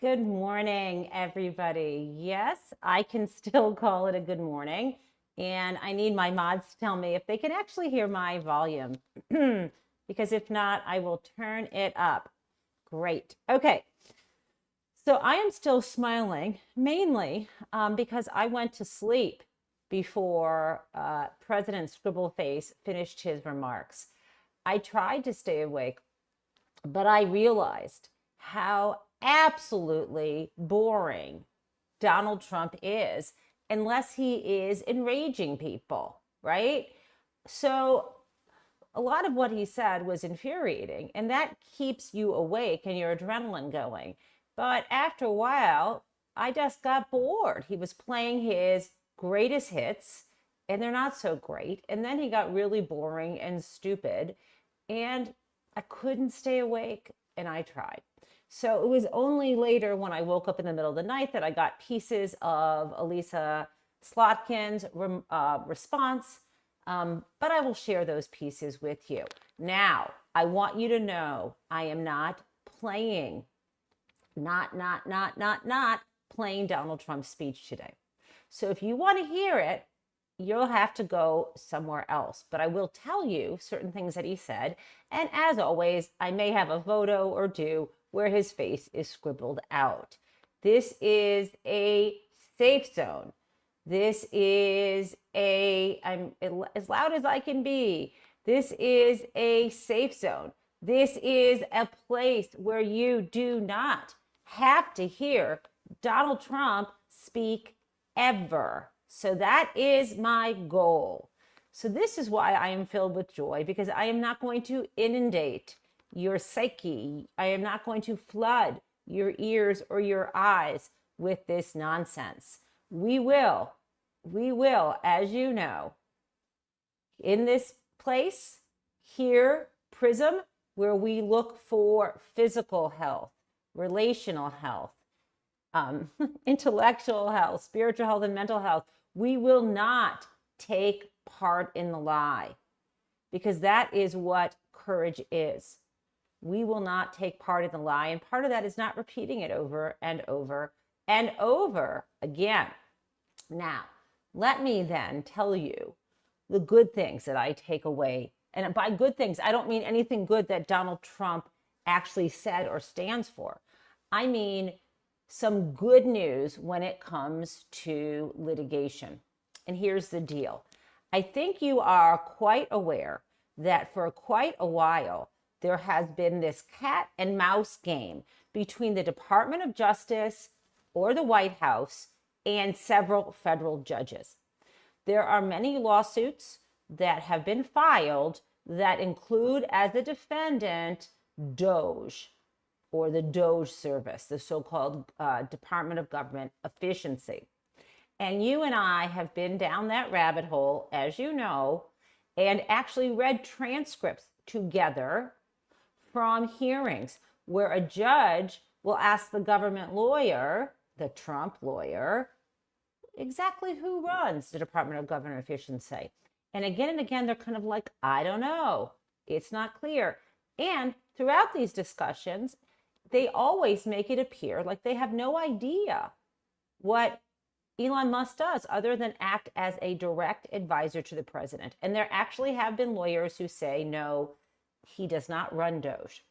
Good morning, everybody. Yes, I can still call it a good morning. And I need my mods to tell me if they can actually hear my volume. Because if not, I will turn it up. Great. Okay. So I am still smiling, mainly because I went to sleep before President Scribbleface finished his remarks. I tried to stay awake, but I realized how absolutely boring Donald Trump is unless he is enraging people, right? So a lot of what he said was infuriating, and that keeps you awake and your adrenaline going. But after a while, I just got bored. He was playing his greatest hits, and they're not so great. And then he got really boring and stupid, and I couldn't stay awake, and I tried. So it was only later when I woke up in the middle of the night that I got pieces of Elissa Slotkin's response, but I will share those pieces with you. Now, I want you to know I am not playing, not playing Donald Trump's speech today. So if you want to hear it, you'll have to go somewhere else. But I will tell you certain things that he said. And as always, I may have a photo or two where his face is scribbled out. This is a safe zone. This is I'm as loud as I can be. This is a safe zone. This is a place where you do not have to hear Donald Trump speak ever. So that is my goal. So this is why I am filled with joy, because I am not going to inundate your psyche. I am not going to flood your ears or your eyes with this nonsense. We will, as you know, in this place, here, Prism, where we look for physical health, relational health, intellectual health, spiritual health, and mental health, we will not take part in the lie, because that is what courage is. We will not take part in the lie, and part of that is not repeating it over and over and over again. Now, let me then tell you the good things that I take away. And by good things, I don't mean anything good that Donald Trump actually said or stands for. I mean some good news when it comes to litigation. And here's the deal. I think you are quite aware that for quite a while, there has been this cat and mouse game between the Department of Justice or the White House and several federal judges. There are many lawsuits that have been filed that include as a defendant DOGE, or the DOGE service, the so-called Department of Government Efficiency. And you and I have been down that rabbit hole, as you know, and actually read transcripts together from hearings where a judge will ask the government lawyer, the Trump lawyer, exactly who runs the Department of Government Efficiency. And again, they're kind of like, I don't know. It's not clear. And throughout these discussions, they always make it appear like they have no idea what Elon Musk does other than act as a direct advisor to the president. And there actually have been lawyers who say, no, he does not run DOGE.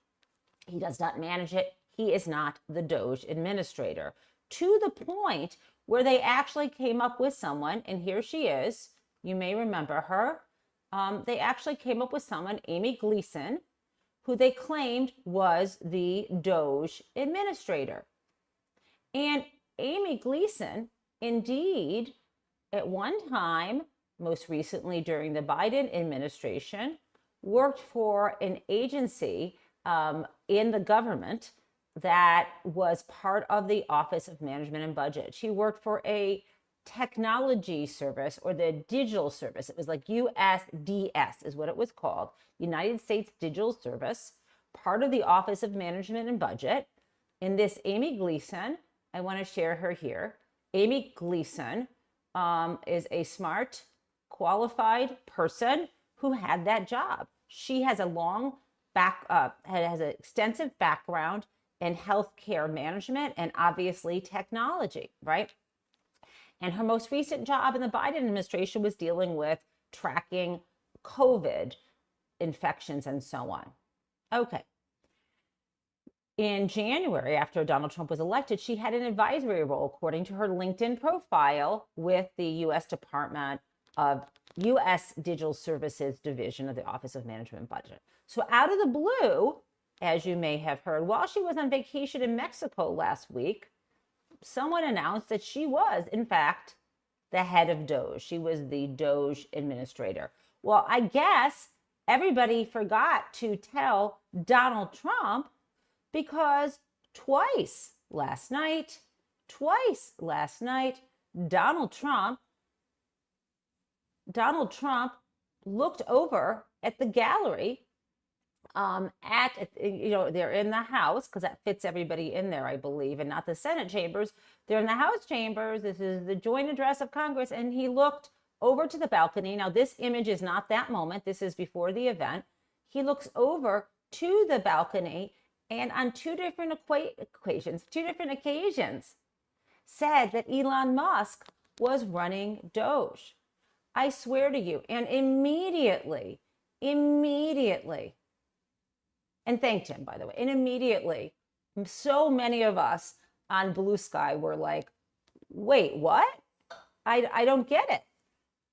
He does not manage it. He is not the DOGE administrator. To the point where they actually came up with someone, and here she is. You may remember her. They actually came up with someone, Amy Gleason, who they claimed was the DOGE administrator. And Amy Gleason, indeed, at one time, most recently during the Biden administration, worked for an agency in the government that was part of the Office of Management and Budget. She worked for a technology service, or the digital service. It was like USDS is what it was called, United States Digital Service, part of the Office of Management and Budget. And this Amy Gleason, I want to share her here. Amy Gleason is a smart, qualified person who had that job. She has a long has an extensive background and healthcare management and obviously technology, right? And her most recent job in the Biden administration was dealing with tracking COVID infections and so on. Okay. In January, after Donald Trump was elected, she had an advisory role, according to her LinkedIn profile, with the U.S. Department of U.S. Digital Services Division of the Office of Management and Budget. So out of the blue, as you may have heard, while she was on vacation in Mexico last week, someone announced that she was, in fact, the head of DOGE. She was the DOGE administrator. Well, I guess everybody forgot to tell Donald Trump, because twice last night, Donald Trump looked over at the gallery they're in the House, because that fits everybody in there, I believe, and not the Senate chambers. They're in the House chambers. This is the joint address of Congress. And he looked over to the balcony. Now, this image is not that moment. This is before the event. He looks over to the balcony and on two different occasions, said that Elon Musk was running DOGE. I swear to you. And immediately, and thanked him, by the way, and immediately, so many of us on Blue Sky were like, wait, what? I don't get it.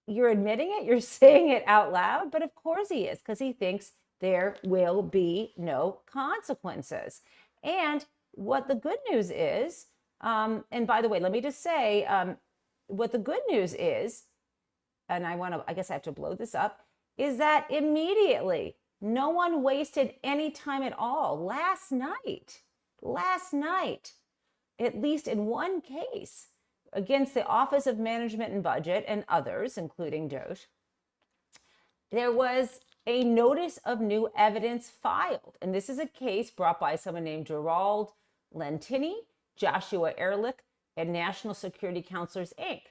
You're admitting it, you're saying it out loud, but of course he is, because he thinks there will be no consequences. And what the good news is, and by the way, let me just say, what the good news is, and I guess I have to blow this up, is that immediately, no one wasted any time at all. Last night, at least in one case, against the Office of Management and Budget and others, including DOGE, there was a notice of new evidence filed. And this is a case brought by someone named Gerald Lentini, Joshua Ehrlich, and National Security Counselors, Inc.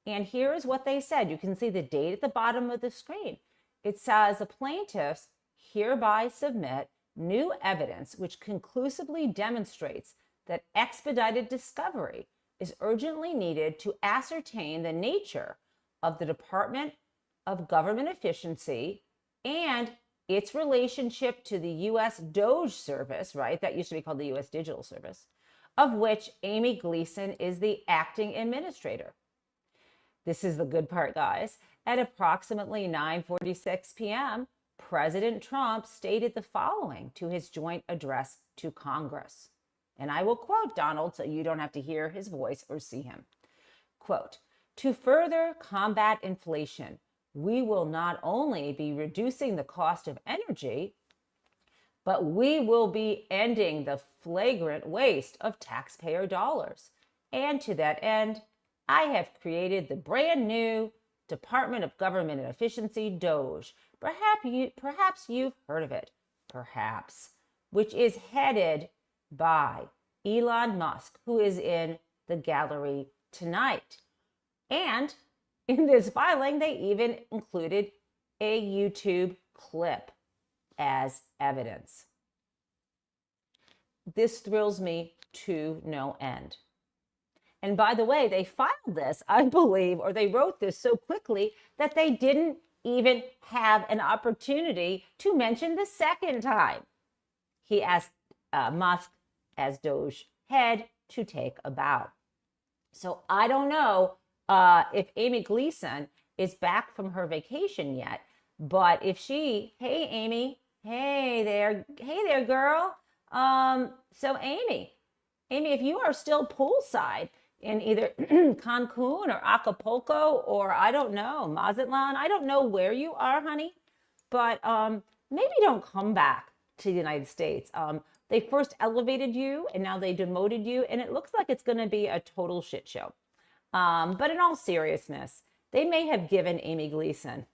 And here is what they said. You can see the date at the bottom of the screen. It says the plaintiffs hereby submit new evidence which conclusively demonstrates that expedited discovery is urgently needed to ascertain the nature of the Department of Government Efficiency and its relationship to the U.S. DOGE service, right? That used to be called the U.S. Digital Service, of which Amy Gleason is the acting administrator. This is the good part, guys. At approximately 9:46 p.m., President Trump stated the following to his joint address to Congress. And I will quote Donald so you don't have to hear his voice or see him. Quote, "To further combat inflation, we will not only be reducing the cost of energy, but we will be ending the flagrant waste of taxpayer dollars. And to that end, I have created the brand new Department of Government and Efficiency, DOGE. Perhaps you've heard of it, perhaps, which is headed by Elon Musk, who is in the gallery tonight. And in this filing, they even included a YouTube clip as evidence. This thrills me to no end. And by the way, they filed this, I believe, or they wrote this so quickly that they didn't even have an opportunity to mention the second time. He asked Musk, as DOGE head, to take a bow. So I don't know if Amy Gleason is back from her vacation yet, but if she, hey, Amy, hey there, girl. So Amy, if you are still poolside in either Cancun or Acapulco or I don't know, Mazatlan, I don't know where you are, honey, but maybe don't come back to the United States. They first elevated you and now they demoted you, and it looks like it's going to be a total shit show. But in all seriousness, they may have given Amy Gleason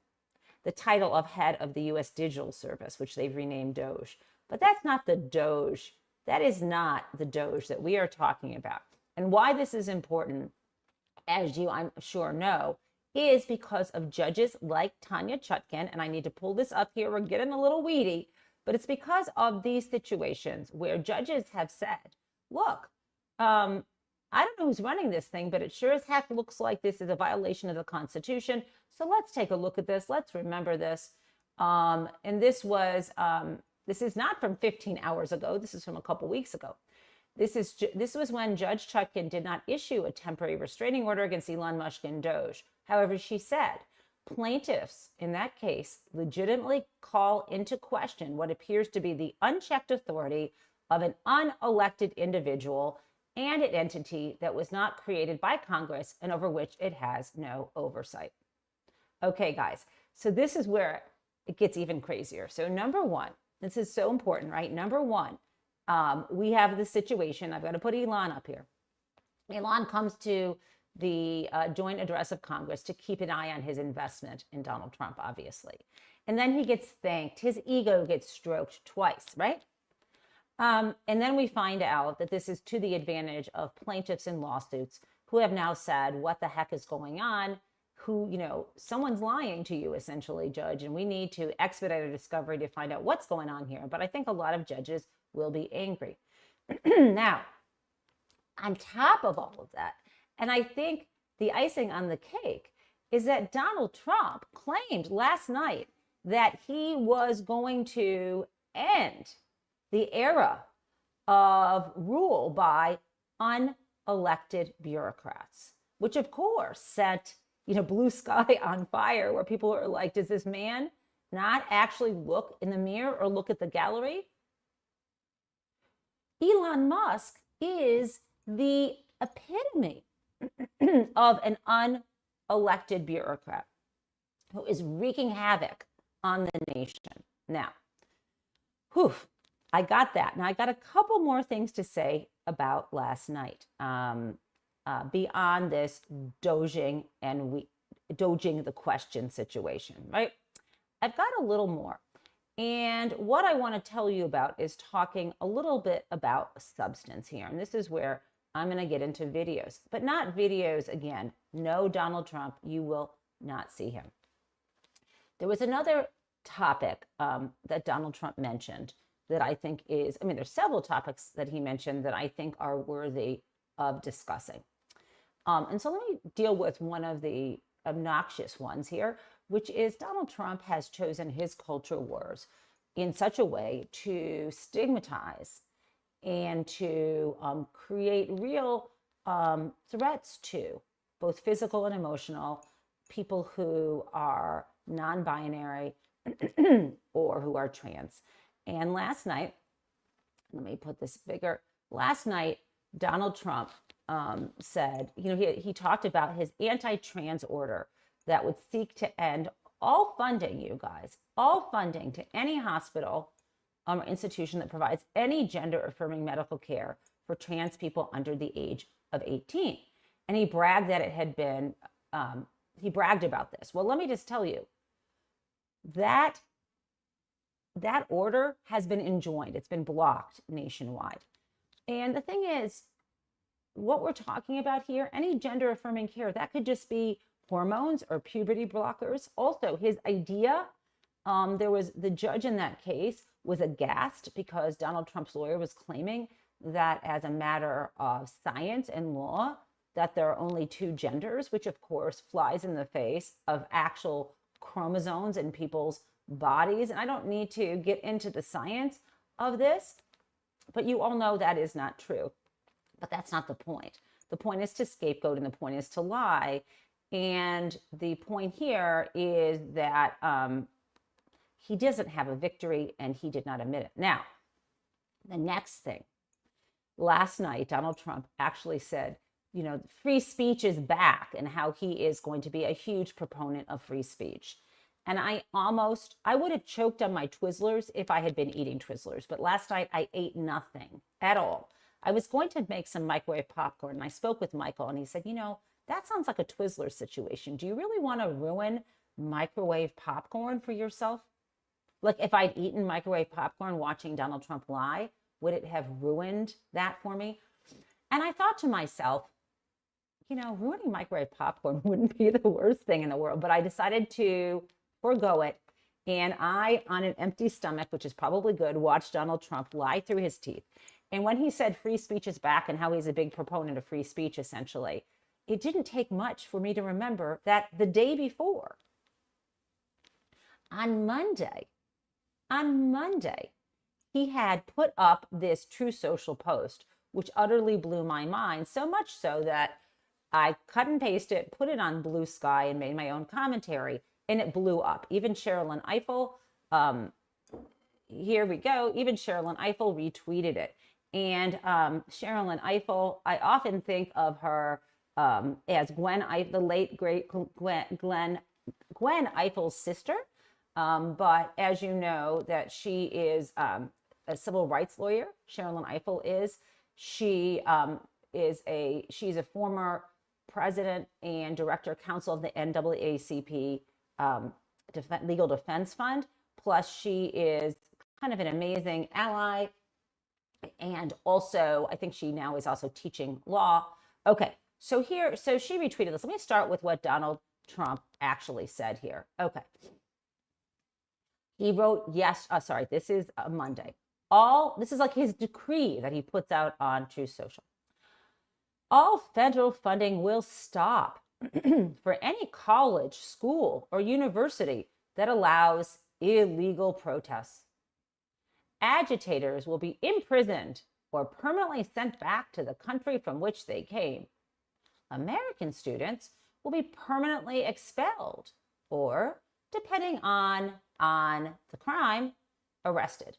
the title of head of the U.S. Digital Service, which they've renamed DOGE. But that's not the DOGE. That is not the DOGE that we are talking about. And why this is important, as you, I'm sure, know, is because of judges like Tanya Chutkan. And I need to pull this up here. We're getting a little weedy. But it's because of these situations where judges have said look, I don't know who's running this thing, but it sure as heck looks like this is a violation of the Constitution. So let's take a look at this. Let's remember this. And this is not from 15 hours ago. This is from a couple weeks ago. This was when Judge Slotkin did not issue a temporary restraining order against Elon Musk and DOGE. However, she said, plaintiffs in that case legitimately call into question what appears to be the unchecked authority of an unelected individual and an entity that was not created by Congress and over which it has no oversight. Okay, guys, so this is where it gets even crazier. So number one, this is so important, right? Number one, we have the situation. I've got to put Elon up here. Elon comes to the joint address of Congress to keep an eye on his investment in Donald Trump, obviously. And then he gets thanked. His ego gets stroked twice, right? And then we find out that this is to the advantage of plaintiffs in lawsuits who have now said, what the heck is going on? Someone's lying to you, essentially, Judge, and we need to expedite a discovery to find out what's going on here. But I think a lot of judges will be angry. Now, on top of all of that, and I think the icing on the cake is that Donald Trump claimed last night that he was going to end the era of rule by unelected bureaucrats, which of course set blue sky on fire, where people are like, does this man not actually look in the mirror or look at the gallery? Elon Musk is the epitome of an unelected bureaucrat who is wreaking havoc on the nation. Now, I got that. Now, I got a couple more things to say about last night beyond this doging the question situation, right? I've got a little more. And what I want to tell you about is talking a little bit about substance here. And this is where I'm going to get into videos, but not videos, again, no Donald Trump, you will not see him. There was another topic that Donald Trump mentioned that I think there's several topics that he mentioned that I think are worthy of discussing. And so let me deal with one of the obnoxious ones here, which is Donald Trump has chosen his culture wars in such a way to stigmatize and to create real threats to both physical and emotional people who are non-binary or who are trans. And last night, let me put this bigger. Last night, Donald Trump said, he talked about his anti-trans order that would seek to end all funding, you guys, all funding to any hospital or institution that provides any gender-affirming medical care for trans people under the age of 18. And he bragged that it had been, he bragged about this. Well, let me just tell you, that order has been enjoined. It's been blocked nationwide. And the thing is, what we're talking about here, any gender affirming care, that could just be hormones or puberty blockers. Also, his idea, there was the judge in that case was aghast because Donald Trump's lawyer was claiming that as a matter of science and law, that there are only two genders, which of course flies in the face of actual chromosomes in people's bodies. And I don't need to get into the science of this, but you all know that is not true. But that's not the point. The point is to scapegoat and the point is to lie. And the point here is that he doesn't have a victory and he did not admit it. Now, the next thing, last night, Donald Trump actually said, free speech is back and how he is going to be a huge proponent of free speech. And I would have choked on my Twizzlers if I had been eating Twizzlers. But last night I ate nothing at all. I was going to make some microwave popcorn and I spoke with Michael and he said, that sounds like a Twizzler situation. Do you really want to ruin microwave popcorn for yourself? Like if I'd eaten microwave popcorn watching Donald Trump lie, would it have ruined that for me? And I thought to myself, ruining microwave popcorn wouldn't be the worst thing in the world, but I decided to forego it. And I, on an empty stomach, which is probably good, watched Donald Trump lie through his teeth. And when he said free speech is back and how he's a big proponent of free speech, essentially, it didn't take much for me to remember that the day before, on Monday, he had put up this True Social post, which utterly blew my mind, so much so that I cut and pasted it, put it on Blue Sky, and made my own commentary, and it blew up. Even Sherrilyn Ifill, here we go, even Sherrilyn Ifill retweeted it. And Sherrilyn Ifill, I often think of her as the late, great Gwen Ifill's sister. But as you know, that she is a civil rights lawyer. Sherrilyn Ifill is. She's a former president and director counsel of the NAACP Legal Defense Fund. Plus, she is kind of an amazing ally. And also, I think she now is also teaching law. Okay, so she retweeted this. Let me start with what Donald Trump actually said here. Okay. He wrote, this is a Monday. This is like his decree that he puts out on True Social. All federal funding will stop for any college, school, or university that allows illegal protests. Agitators will be imprisoned or permanently sent back to the country from which they came. American students will be permanently expelled or, depending on the crime, arrested.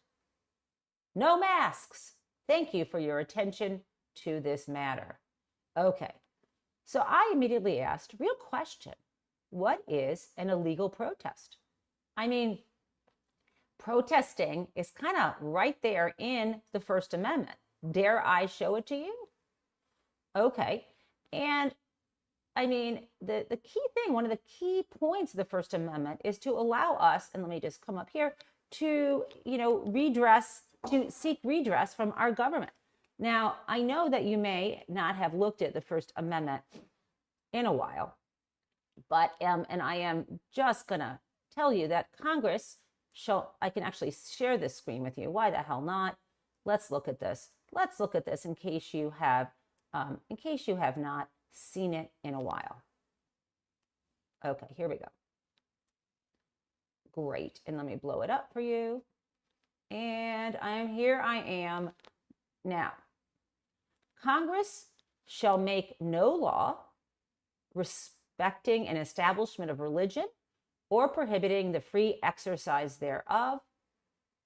No masks. Thank you for your attention to this matter. Okay, so I immediately asked, real question, what is an illegal protest? I mean, protesting is kind of right there in the First Amendment. Dare I show it to you? Okay, and I mean, the key thing, one of the key points of the First Amendment is to allow us, and let me just come up here, to, seek redress from our government. Now, I know that you may not have looked at the First Amendment in a while, but, and I am just gonna tell you that Congress I can actually share this screen with you. Why the hell not? Let's look at this. Let's look at this in case you have not seen it in a while. Okay, here we go. Great, and let me blow it up for you. And I am now. Congress shall make no law respecting an establishment of religion or prohibiting the free exercise thereof,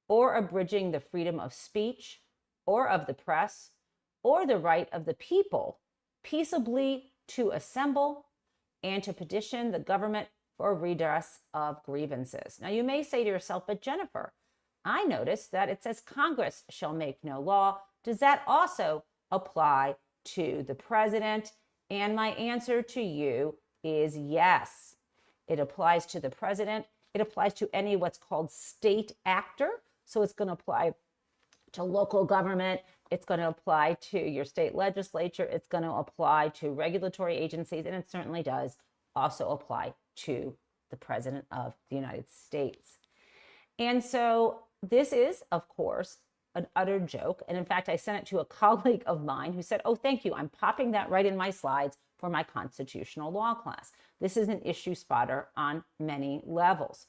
or abridging the freedom of speech, or of the press, or the right of the people peaceably to assemble and to petition the government for redress of grievances. Now, you may say to yourself, but Jennifer, I noticed that it says Congress shall make no law. Does that also apply to the president? And my answer to you is yes. It applies to the president. It applies to any what's called state actor. So it's going to apply to local government. It's going to apply to your state legislature. It's going to apply to regulatory agencies. And it certainly does also apply to the president of the United States. And so this is, of course, an utter joke. And in fact, I sent it to a colleague of mine who said, oh, thank you. I'm popping that right in my slides for my constitutional law class. This is an issue spotter on many levels.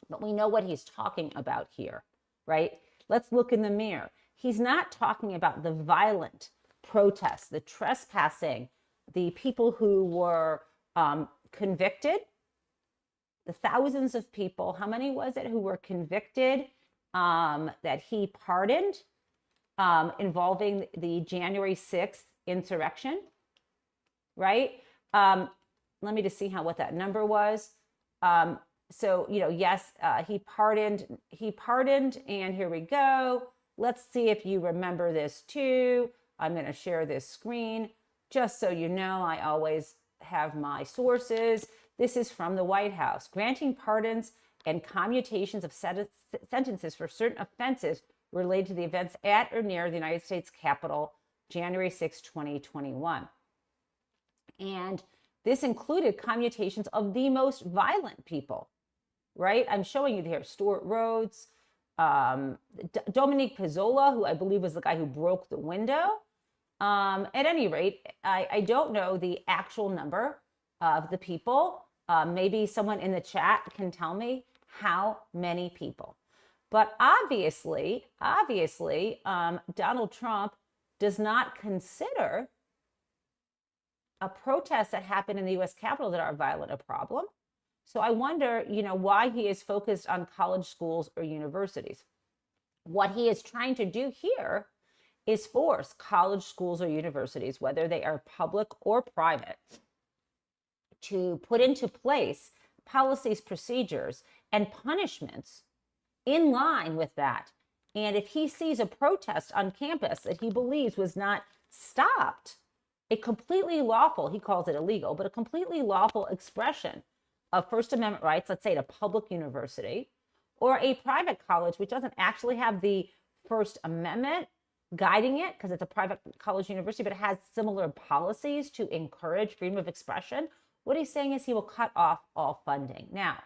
But we know what he's talking about here, right? Let's look in the mirror. He's not talking about the violent protests, the trespassing, the people who were convicted, the thousands of people, how many was it, who were convicted that he pardoned involving the January 6th insurrection, right? Let me just see what that number was. So, yes, he pardoned, and here we go. Let's see if you remember this too. I'm going to share this screen just so you know. I always have my sources. This is from the White House. Granting pardons and commutations of sentences for certain offenses related to the events at or near the United States Capitol, January 6, 2021. And this included commutations of the most violent people, right? I'm showing you here, Stuart Rhodes, Dominique Pizzola, who I believe was the guy who broke the window. At any rate, I don't know the actual number of the people. Maybe someone in the chat can tell me how many people. But obviously, Donald Trump does not consider a protest that happened in the U.S. Capitol that are violent a problem. So I wonder, why he is focused on college schools or universities. What he is trying to do here is force college schools or universities, whether they are public or private, to put into place policies, procedures, and punishments in line with that. And if he sees a protest on campus that he believes was not stopped, a completely lawful, he calls it illegal, but a completely lawful expression of First Amendment rights, let's say at a public university or a private college, which doesn't actually have the First Amendment guiding it because it's a private college university, but it has similar policies to encourage freedom of expression. What he's saying is he will cut off all funding. Now,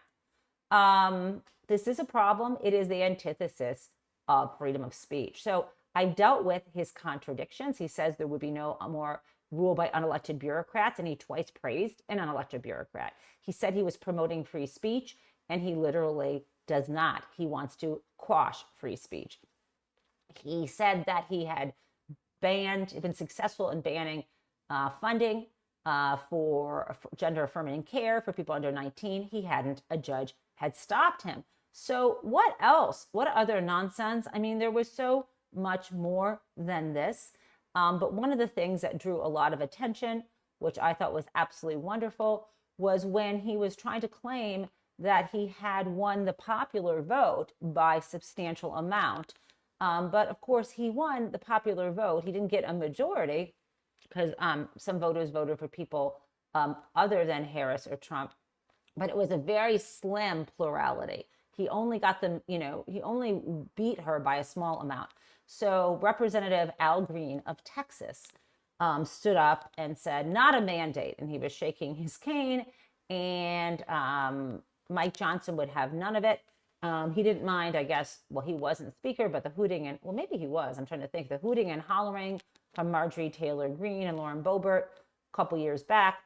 this is a problem. It is the antithesis of freedom of speech. So I've dealt with his contradictions. He says there would be no more rule by unelected bureaucrats, and he twice praised an unelected bureaucrat. He said he was promoting free speech, and he literally does not. He wants to quash free speech. He said that he had been successful in banning funding for gender affirming care for people under 19. He hadn't. A judge had stopped him. So what else? What other nonsense? I mean, there was so much more than this. But one of the things that drew a lot of attention, which I thought was absolutely wonderful, was when he was trying to claim that he had won the popular vote by substantial amount. But of course, he won the popular vote. He didn't get a majority because some voters voted for people other than Harris or Trump. But it was a very slim plurality. He only got them, he only beat her by a small amount. So Representative Al Green of Texas stood up and said, not a mandate. And he was shaking his cane. And Mike Johnson would have none of it. He didn't mind, I guess, well, he wasn't speaker, but the hooting and, well, maybe he was. I'm trying to think. The hooting and hollering from Marjorie Taylor Greene and Lauren Boebert a couple years back.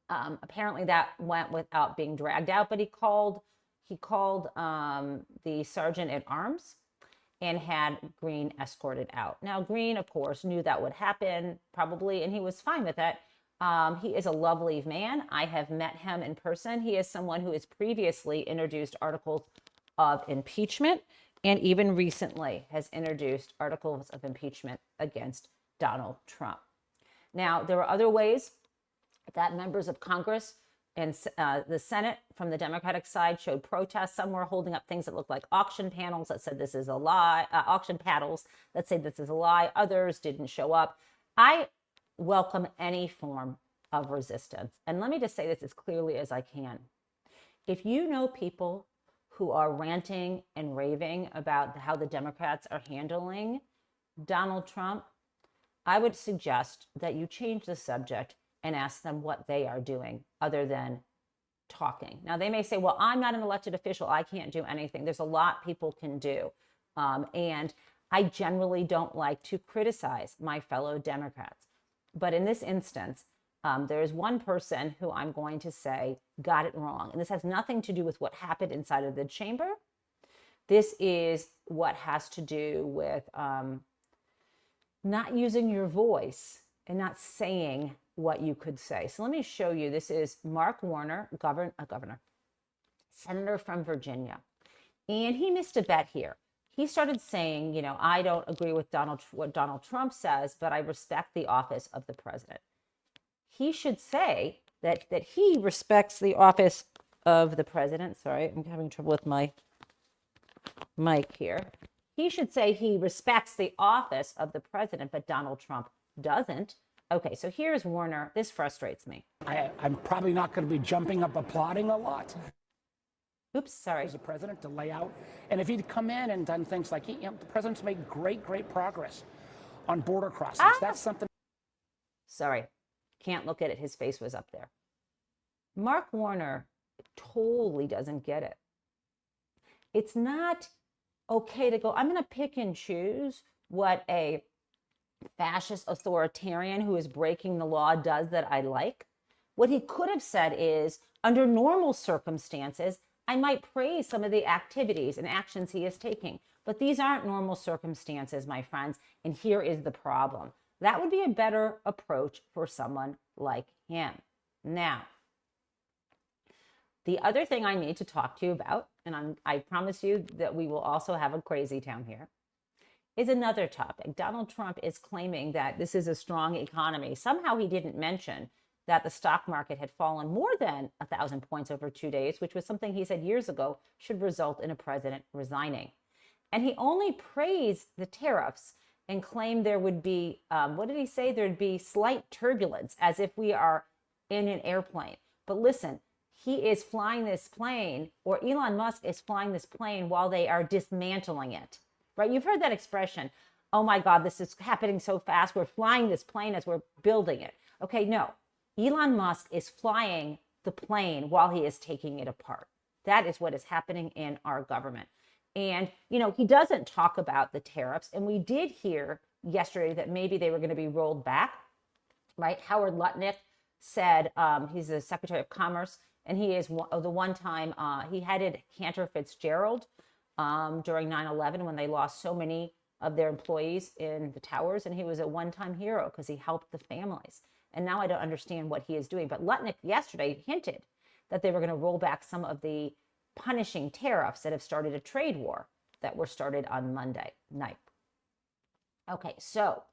Apparently that went without being dragged out, but he called the sergeant at arms and had Green escorted out. Now, Green, of course, knew that would happen probably, and he was fine with it. He is a lovely man. I have met him in person. He is someone who has previously introduced articles of impeachment and even recently has introduced articles of impeachment against Donald Trump. Now, there were other ways that members of Congress and the Senate from the Democratic side showed protests. Some were holding up things that looked like auction panels that said this is a lie, auction paddles that say this is a lie. Others didn't show up. I welcome any form of resistance. And let me just say this as clearly as I can. If you know people who are ranting and raving about how the Democrats are handling Donald Trump, I would suggest that you change the subject and ask them what they are doing other than talking. Now, they may say, well, I'm not an elected official. I can't do anything. There's a lot people can do. And I generally don't like to criticize my fellow Democrats. But in this instance, there is one person who I'm going to say got it wrong. And this has nothing to do with what happened inside of the chamber. This is what has to do with not using your voice and not saying what you could say. So let me show you. This is Mark Warner, governor, senator from Virginia. And he missed a bet here. He started saying, I don't agree with what Donald Trump says, but I respect the office of the president. He should say that he respects the office of the president. Sorry, I'm having trouble with my mic here. He should say he respects the office of the president, but Donald Trump doesn't. Okay, so here's Warner. This frustrates me. I'm probably not going to be jumping up applauding a lot. Oops, sorry. As a president to lay out. And if he'd come in and done things like, the president's made great progress on border crossings. That's something. Sorry, can't look at it. His face was up there. Mark Warner totally doesn't get it. it's not okay to go, I'm going to pick and choose what a fascist authoritarian who is breaking the law does that I like. What he could have said is, under normal circumstances, I might praise some of the activities and actions he is taking. But these aren't normal circumstances, my friends, and here is the problem. That would be a better approach for someone like him. Now, the other thing I need to talk to you about, and I promise you that we will also have a crazy town here, is another topic. Donald Trump is claiming that this is a strong economy. Somehow he didn't mention that the stock market had fallen more than 1,000 points over 2 days, which was something he said years ago should result in a president resigning. And he only praised the tariffs and claimed there would be, what did he say? There'd be slight turbulence, as if we are in an airplane. But listen, he is flying this plane, or Elon Musk is flying this plane while they are dismantling it, right? You've heard that expression. Oh my God, this is happening so fast. We're flying this plane as we're building it. Okay, no. Elon Musk is flying the plane while he is taking it apart. That is what is happening in our government. And, you know, he doesn't talk about the tariffs. And we did hear yesterday that maybe they were going to be rolled back, right? Howard Lutnick said, he's the Secretary of Commerce, and he is the one time he headed Cantor Fitzgerald during 9/11 when they lost so many of their employees in the towers. And he was a one-time hero because he helped the families. And now I don't understand what he is doing. But Lutnick yesterday hinted that they were going to roll back some of the punishing tariffs that have started a trade war that were started on Monday night. Okay, so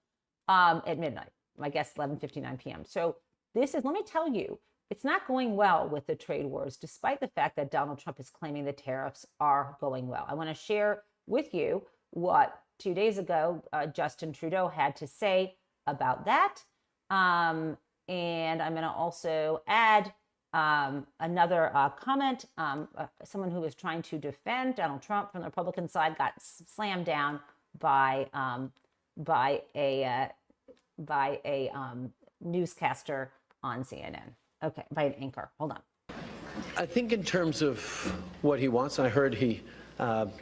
at midnight, I guess 11:59 p.m. So this is, let me tell you, it's not going well with the trade wars, despite the fact that Donald Trump is claiming the tariffs are going well. I want to share with you what 2 days ago Justin Trudeau had to say about that. And I'm going to also add another comment. Someone who was trying to defend Donald Trump from the Republican side got slammed down by a newscaster on CNN. Okay, by an anchor. Hold on. I think in terms of what he wants, I heard he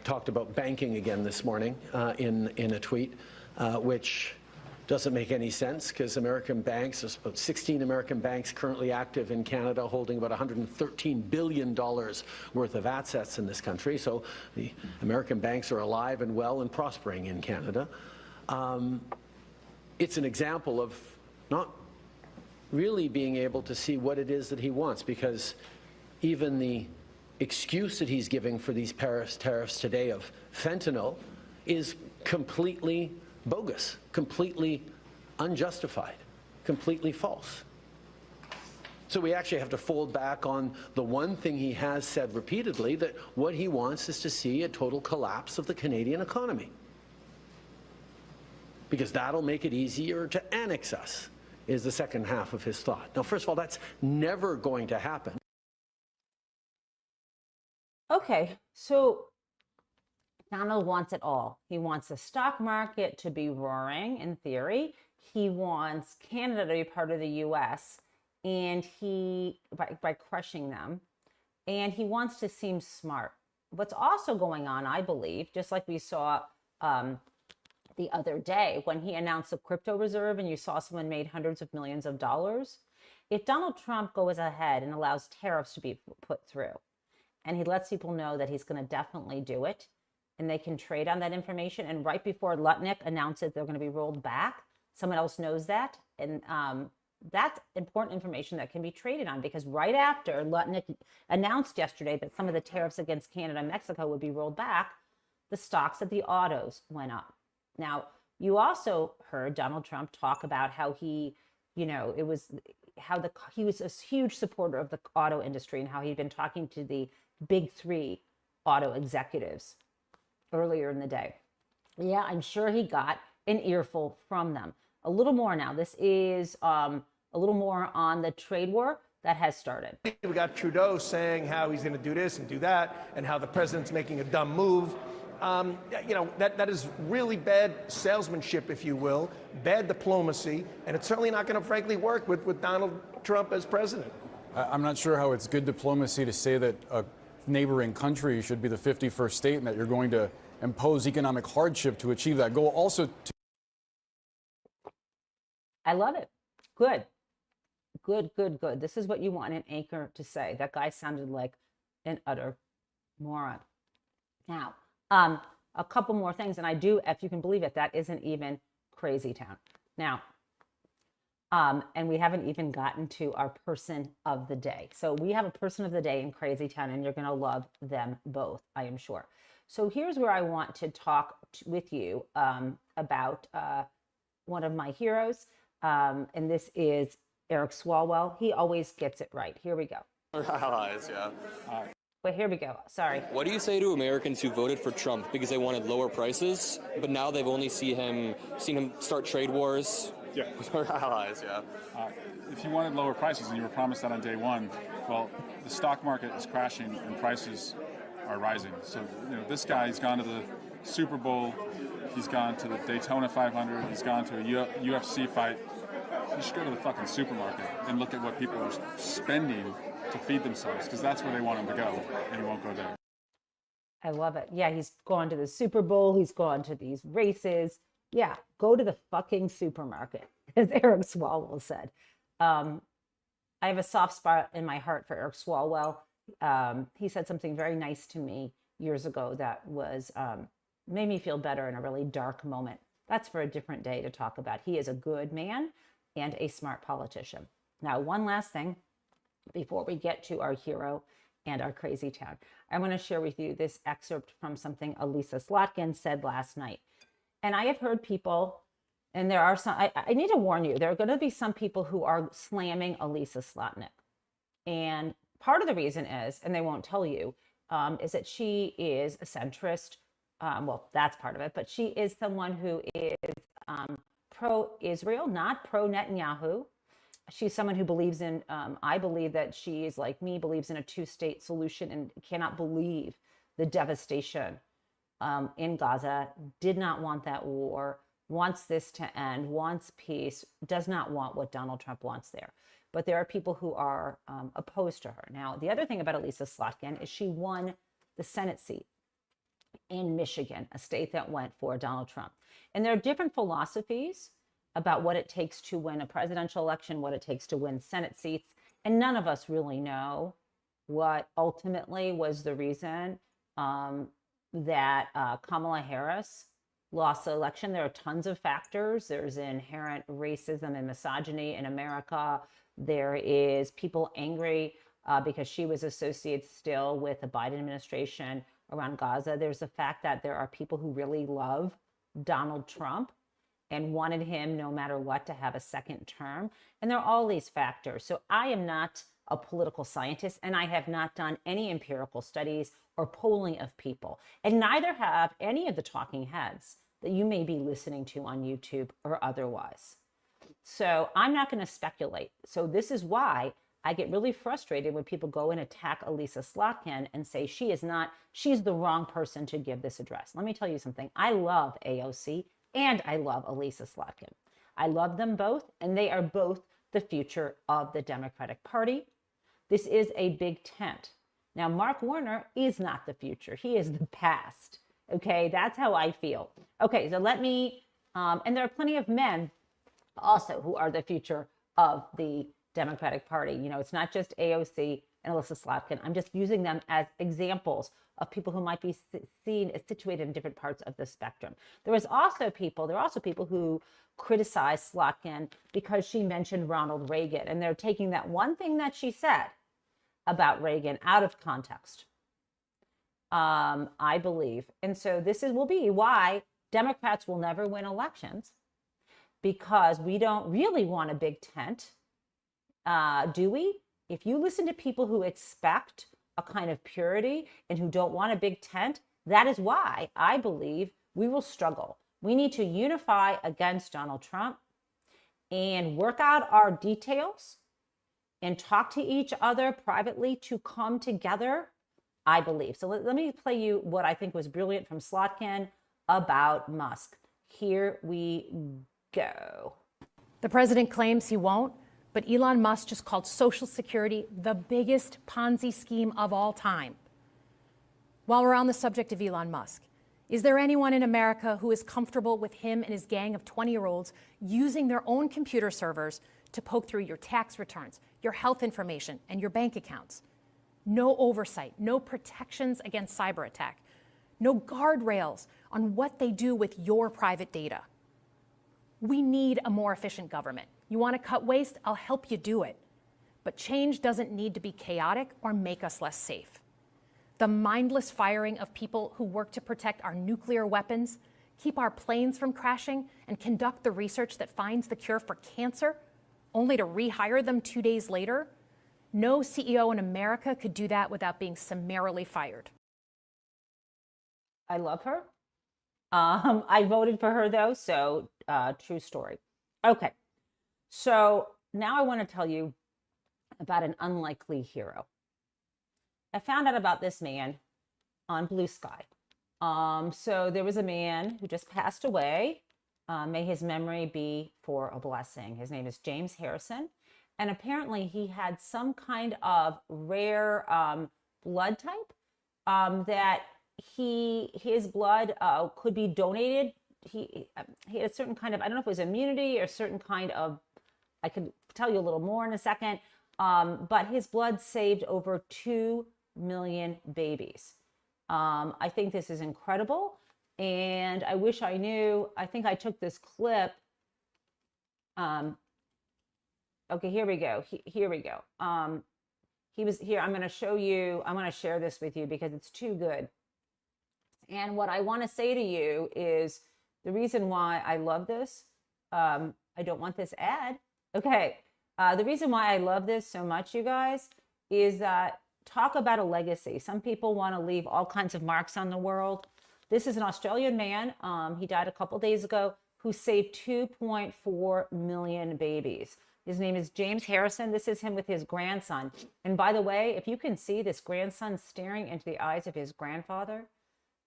talked about banking again this morning in a tweet, which doesn't make any sense because American banks, there's about 16 American banks currently active in Canada holding about $113 billion worth of assets in this country. So the American banks are alive and well and prospering in Canada. It's an example of not really being able to see what it is that he wants, because even the excuse that he's giving for these tariffs today of fentanyl is completely bogus, completely unjustified, completely false. So we actually have to fold back on the one thing he has said repeatedly, that what he wants is to see a total collapse of the Canadian economy, because that'll make it easier to annex us, is the second half of his thought. Now, first of all, that's never going to happen. Okay, so Donald wants it all. He wants the stock market to be roaring, in theory. He wants Canada to be part of the U.S. and by crushing them. And he wants to seem smart. What's also going on, I believe, just like we saw the other day when he announced the crypto reserve and you saw someone made hundreds of millions of dollars. If Donald Trump goes ahead and allows tariffs to be put through, and he lets people know that he's going to definitely do it, and they can trade on that information, and right before Lutnick announces they're going to be rolled back, someone else knows that, and that's important information that can be traded on, because right after Lutnick announced yesterday that some of the tariffs against Canada and Mexico would be rolled back, the stocks of the autos went up. Now, you also heard Donald Trump talk about how he, he was a huge supporter of the auto industry and how he'd been talking to the big three auto executives earlier in the day. Yeah, I'm sure he got an earful from them. A little more now. This is a little more on the trade war that has started. We got Trudeau saying how he's going to do this and do that, and how the president's making a dumb move. That is really bad salesmanship, if you will, bad diplomacy, and it's certainly not going to, frankly, work with Donald Trump as president. I'm not sure how it's good diplomacy to say that neighboring country should be the 51st state, and that you're going to impose economic hardship to achieve that goal. Also, I love it. Good. Good, good, good. This is what you want an anchor to say. That guy sounded like an utter moron. Now, a couple more things, and I do, if you can believe it, that isn't even Crazy Town. Now, and we haven't even gotten to our person of the day. So we have a person of the day in Crazy Town, and you're going to love them both, I am sure. So here's where I want to talk with you about one of my heroes, and this is Eric Swalwell. He always gets it right. Here we go. Allies, yeah. Wait, here we go. Sorry. What do you say to Americans who voted for Trump because they wanted lower prices, but now they've only seen him start trade wars with our allies? Yeah. If you wanted lower prices and you were promised that on day one, well, the stock market is crashing and prices are rising. So, this guy, he's gone to the Super Bowl, he's gone to the Daytona 500, he's gone to a UFC fight. You should go to the fucking supermarket and look at what people are spending to feed themselves, because that's where they want him to go, and he won't go there. I love it. Yeah, he's gone to the Super Bowl. He's gone to these races. Yeah, go to the fucking supermarket, as Eric Swalwell said. I have a soft spot in my heart for Eric Swalwell. He said something very nice to me years ago that was made me feel better in a really dark moment. That's for a different day to talk about. He is a good man and a smart politician. Now, one last thing before we get to our hero and our Crazy Town. I want to share with you this excerpt from something Elissa Slotkin said last night. And I have heard people, and there are some, I need to warn you, there are going to be some people who are slamming Elissa Slotkin. And part of the reason is, and they won't tell you, is that she is a centrist. Well, that's part of it, but she is someone who is pro-Israel, not pro-Netanyahu. She's someone who believes in, I believe that she is like me, believes in a two-state solution and cannot believe the devastation in Gaza, did not want that war, wants this to end, wants peace, does not want what Donald Trump wants there. But there are people who are opposed to her. Now, the other thing about Elissa Slotkin is she won the Senate seat in Michigan, a state that went for Donald Trump. And there are different philosophies about what it takes to win a presidential election, what it takes to win Senate seats. And none of us really know what ultimately was the reason that Kamala Harris lost the election. There are tons of factors. There's inherent racism and misogyny in America. There is people angry because she was associated still with the Biden administration around Gaza. There's the fact that there are people who really love Donald Trump and wanted him, no matter what, to have a second term. And there are all these factors. So I am not a political scientist, and I have not done any empirical studies or polling of people. And neither have any of the talking heads that you may be listening to on YouTube or otherwise. So I'm not going to speculate. So this is why I get really frustrated when people go and attack Elissa Slotkin and say she's the wrong person to give this address. Let me tell you something. I love AOC and I love Elissa Slotkin. I love them both, and they are both the future of the Democratic Party. This is a big tent. Now, Mark Warner is not the future. He is the past. Okay, that's how I feel. Okay, so let me, and there are plenty of men also who are the future of the Democratic Party. You know, it's not just AOC and Elissa Slotkin. I'm just using them as examples of people who might be seen as situated in different parts of the spectrum. There are also people who criticize Slotkin because she mentioned Ronald Reagan, and they're taking that one thing that she said about Reagan out of context, I believe. And so this will be why Democrats will never win elections, because we don't really want a big tent, do we? If you listen to people who expect a kind of purity and who don't want a big tent, that is why I believe we will struggle. We need to unify against Donald Trump and work out our details and talk to each other privately to come together, I believe. So let me play you what I think was brilliant from Slotkin about Musk. Here we go. The president claims he won't, but Elon Musk just called Social Security the biggest Ponzi scheme of all time. While we're on the subject of Elon Musk, is there anyone in America who is comfortable with him and his gang of 20-year-olds using their own computer servers to poke through your tax returns, your health information, and your bank accounts? No oversight, no protections against cyber attack, no guardrails on what they do with your private data. We need a more efficient government. You want to cut waste? I'll help you do it. But change doesn't need to be chaotic or make us less safe. The mindless firing of people who work to protect our nuclear weapons, keep our planes from crashing, and conduct the research that finds the cure for cancer, only to rehire them 2 days later? No CEO in America could do that without being summarily fired. I love her. I voted for her though, so true story. Okay, so now I want to tell you about an unlikely hero. I found out about this man on Blue Sky. So there was a man who just passed away. May his memory be for a blessing. His name is James Harrison. And apparently he had some kind of rare blood type that his blood could be donated. He had a certain kind of, I don't know if it was immunity or certain kind of, I could tell you a little more in a second, but his blood saved over 2 million babies. I think this is incredible. And I wish I knew, I think I took this clip. Okay, here we go. Here we go. He was here. I'm going to show you, I'm going to share this with you because it's too good. And what I want to say to you is the reason why I love this. I don't want this ad. Okay. The reason why I love this so much, you guys, is that talk about a legacy. Some people want to leave all kinds of marks on the world. This is an Australian man. He died a couple days ago, who saved 2.4 million babies. His name is James Harrison. This is him with his grandson. And by the way, if you can see this grandson staring into the eyes of his grandfather,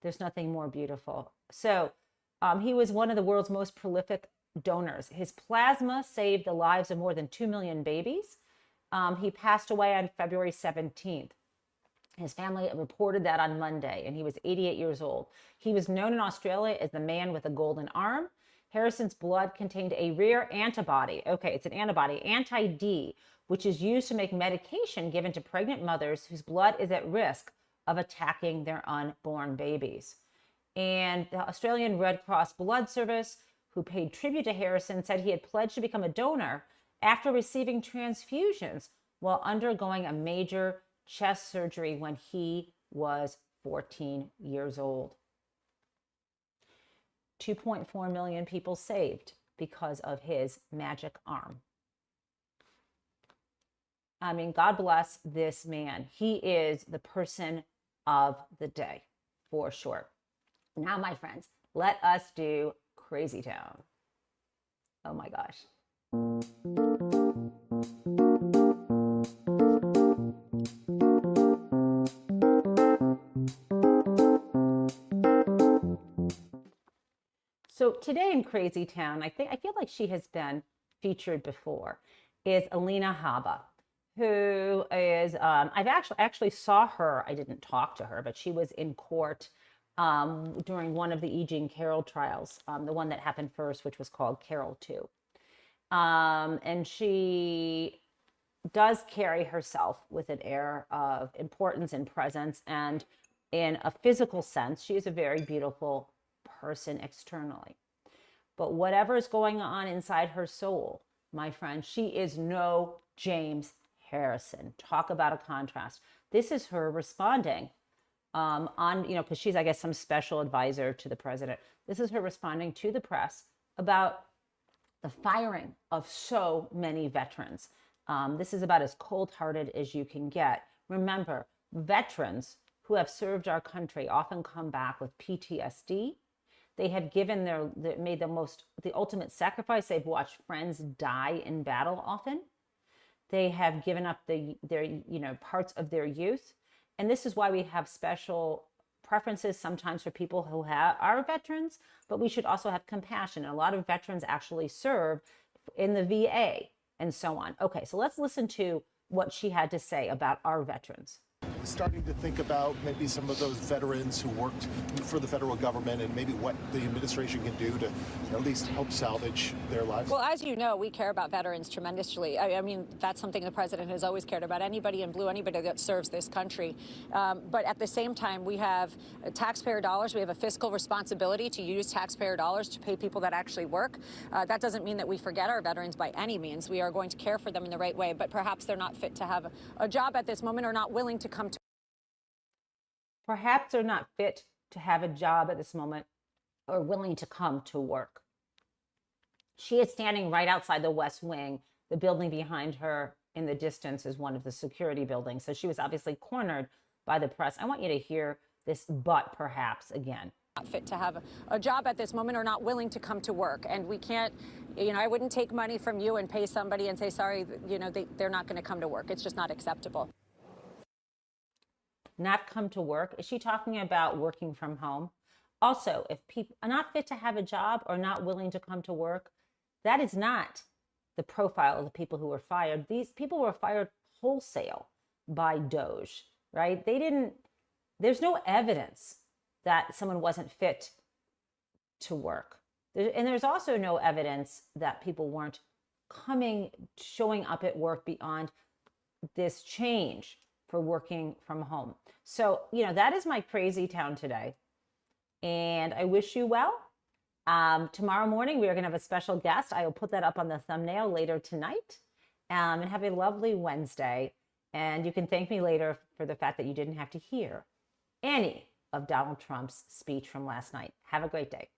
there's nothing more beautiful. So he was one of the world's most prolific donors. His plasma saved the lives of more than 2 million babies. He passed away on February 17th. His family reported that on Monday, and he was 88 years old. He was known in Australia as the man with a golden arm. Harrison's blood contained a rare antibody. Okay, it's an antibody, anti-D, which is used to make medication given to pregnant mothers whose blood is at risk of attacking their unborn babies. And the Australian Red Cross Blood Service, who paid tribute to Harrison, said he had pledged to become a donor after receiving transfusions while undergoing a major chest surgery when he was 14 years old. 2.4 million people saved because of his magic arm. I mean, God bless this man. He is the person of the day, for sure. Now, my friends, let us do Crazy Town. Oh my gosh. So today in Crazy Town, I feel like she has been featured before, is Alina Habba, who is, I've actually saw her, I didn't talk to her, but she was in court during one of the E. Jean Carroll trials, the one that happened first, which was called Carroll 2. And she does carry herself with an air of importance and presence, and in a physical sense, she is a very beautiful person externally. But whatever is going on inside her soul, my friend, she is no James Harrison. Talk about a contrast. This is her responding on, because she's, I guess, some special advisor to the president. This is her responding to the press about the firing of so many veterans. This is about as cold-hearted as you can get. Remember, veterans who have served our country often come back with PTSD. They have given made the ultimate sacrifice. They've watched friends die in battle often. They have given up their parts of their youth. And this is why we have special preferences sometimes for people who are veterans, but we should also have compassion. And a lot of veterans actually serve in the VA and so on. Okay, so let's listen to what she had to say about our veterans. starting to think about maybe some of those veterans who worked for the federal government and maybe what the administration can do to at least help salvage their lives? Well, as you know, we care about veterans tremendously. I mean, that's something the president has always cared about. Anybody in blue, anybody that serves this country. But at the same time, we have taxpayer dollars. We have a fiscal responsibility to use taxpayer dollars to pay people that actually work. That doesn't mean that we forget our veterans by any means. We are going to care for them in the right way, but perhaps they're not fit to have a job at this moment or not willing to come to. Perhaps they're not fit to have a job at this moment or willing to come to work. She is standing right outside the West Wing. The building behind her in the distance is one of the security buildings. So she was obviously cornered by the press. I want you to hear this "but perhaps" again. Not fit to have a job at this moment or not willing to come to work. And we can't, I wouldn't take money from you and pay somebody and say, sorry, they're not going to come to work. It's just not acceptable. Not come to work? Is she talking about working from home? Also, if people are not fit to have a job or not willing to come to work, that is not the profile of the people who were fired. These people were fired wholesale by DOGE, right? There's no evidence that someone wasn't fit to work. And there's also no evidence that people weren't showing up at work beyond this change for working from home. So, that is my crazy town today. And I wish you well. Tomorrow morning, we are going to have a special guest. I will put that up on the thumbnail later tonight. And have a lovely Wednesday. And you can thank me later for the fact that you didn't have to hear any of Donald Trump's speech from last night. Have a great day.